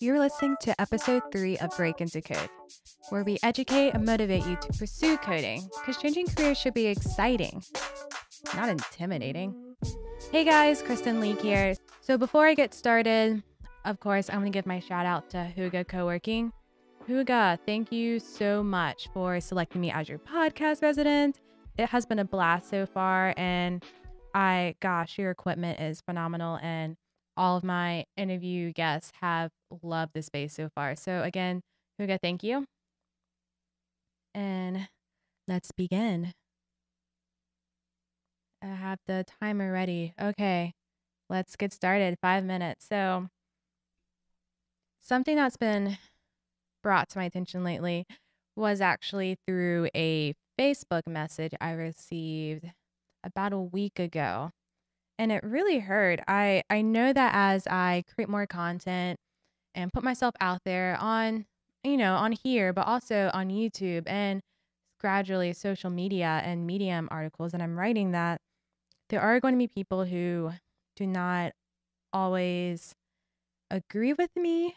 You're listening to episode 3 of Break Into Code, where we educate and motivate you to pursue coding, because changing careers should be exciting, not intimidating. Hey guys, Kristen, Leake here. So before I get started, of course, I'm going to give my shout out to Huga Co-working. Huga, thank you so much for selecting me as your podcast resident. It has been a blast so far, and your equipment is phenomenal, and all of my interview guests have loved the space so far. So again, Huga, thank you. And let's begin. I have the timer ready. Okay, let's get started. 5 minutes. So something that's been brought to my attention lately was actually through a Facebook message I received about a week ago. And it really hurt. I know that as I create more content and put myself out there on, on here, but also on YouTube and gradually social media and Medium articles, and I'm writing that there are going to be people who do not always agree with me,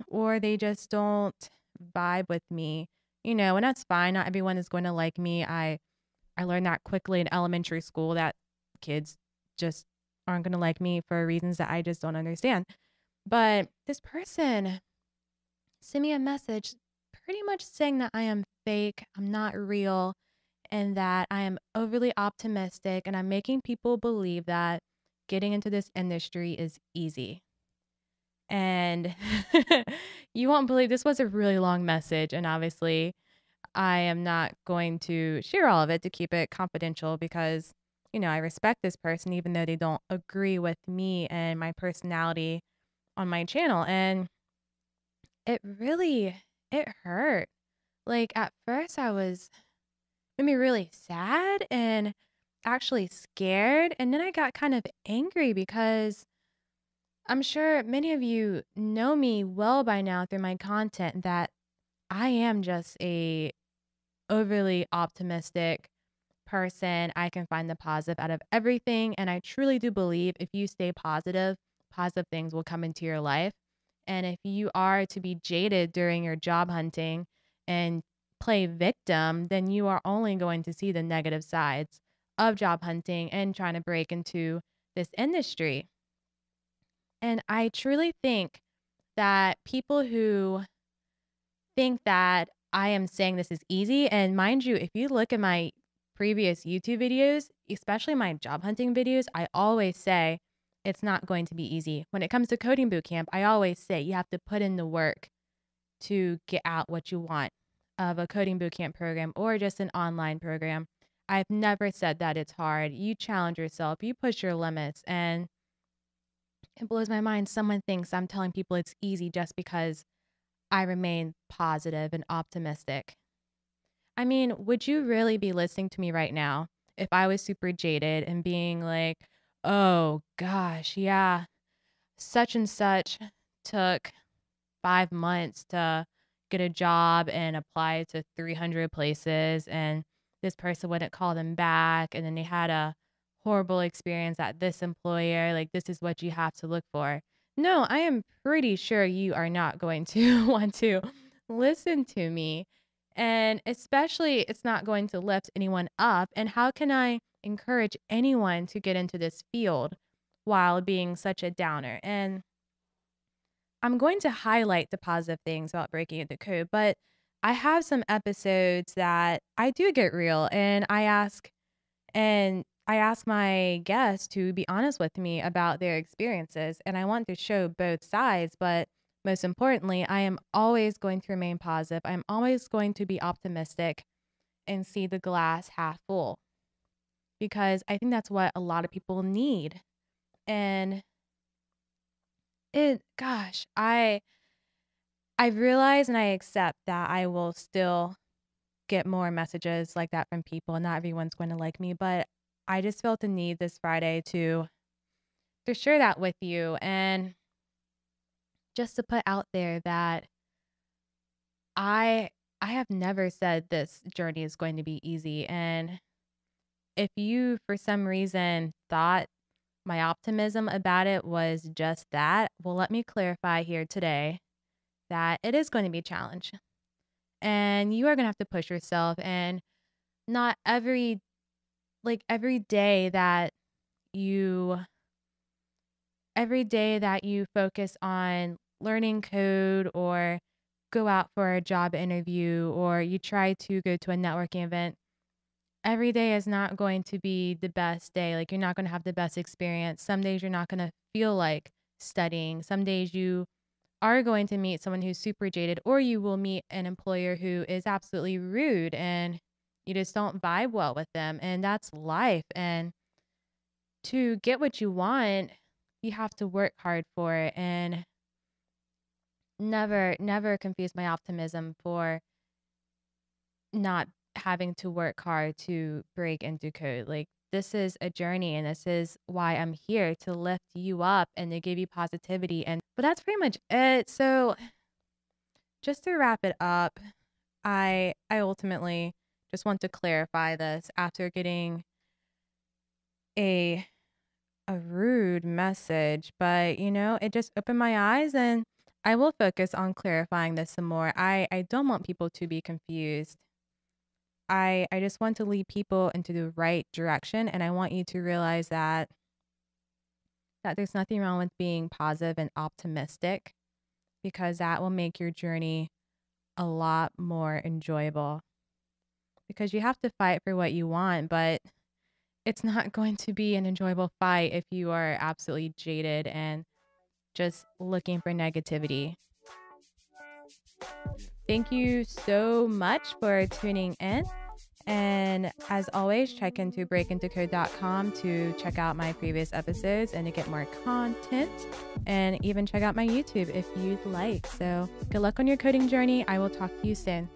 or they just don't vibe with me, and that's fine. Not everyone is going to like me. I learned that quickly in elementary school that kids just aren't going to like me for reasons that I just don't understand. But this person sent me a message pretty much saying that I am fake, I'm not real, and that I am overly optimistic, and I'm making people believe that getting into this industry is easy. And you won't believe, this was a really long message, and obviously I am not going to share all of it to keep it confidential because, I respect this person even though they don't agree with me and my personality on my channel. And it hurt. Like at first made me really sad and actually scared. And then I got kind of angry because I'm sure many of you know me well by now through my content that I am just a overly optimistic person. I can find the positive out of everything. And I truly do believe if you stay positive, positive things will come into your life. And if you are to be jaded during your job hunting and play victim, then you are only going to see the negative sides of job hunting and trying to break into this industry. And I truly think that people who think that I am saying this is easy, and mind you, if you look at my previous YouTube videos, especially my job hunting videos, I always say it's not going to be easy. When it comes to coding bootcamp, I always say you have to put in the work to get out what you want of a coding bootcamp program or just an online program. I've never said that it's hard. You challenge yourself, you push your limits, and it blows my mind. Someone thinks I'm telling people it's easy just because I remain positive and optimistic. I mean, would you really be listening to me right now if I was super jaded and being like, oh gosh, yeah, such and such took 5 months to get a job and apply to 300 places, and this person wouldn't call them back, and then they had a horrible experience at this employer. Like, this is what you have to look for. No, I am pretty sure you are not going to want to listen to me. And especially, it's not going to lift anyone up. And how can I encourage anyone to get into this field while being such a downer? And I'm going to highlight the positive things about breaking into code, but I have some episodes that I do get real, and I ask my guests to be honest with me about their experiences, and I want to show both sides, but most importantly, I am always going to remain positive. I'm always going to be optimistic and see the glass half full because I think that's what a lot of people need. And I realize and I accept that I will still get more messages like that from people, and not everyone's going to like me, but I just felt the need this Friday to share that with you, and just to put out there that I I have never said this journey is going to be easy. And if you for some reason thought my optimism about it was just that. Well, let me clarify here today that it is going to be a challenge and you are going to have to push yourself, and not every day that you focus on learning code or go out for a job interview or you try to go to a networking event, every day is not going to be the best day. Like, you're not going to have the best experience. Some days you're not going to feel like studying. Some days you are going to meet someone who's super jaded, or you will meet an employer who is absolutely rude and you just don't vibe well with them. And that's life. And to get what you want, you have to work hard for it. And never confuse my optimism for not having to work hard to break into code. Like, this is a journey and this is why I'm here, to lift you up and to give you positivity. And but that's pretty much it. So just to wrap it up, I ultimately just want to clarify this after getting a rude message, but it just opened my eyes, and I will focus on clarifying this some more. I don't want people to be confused. I just want to lead people into the right direction, and I want you to realize that there's nothing wrong with being positive and optimistic, because that will make your journey a lot more enjoyable. Because you have to fight for what you want, but it's not going to be an enjoyable fight if you are absolutely jaded and just looking for negativity. Thank you so much for tuning in. And as always, check into breakintocode.com to check out my previous episodes and to get more content, and even check out my YouTube if you'd like. So good luck on your coding journey. I will talk to you soon.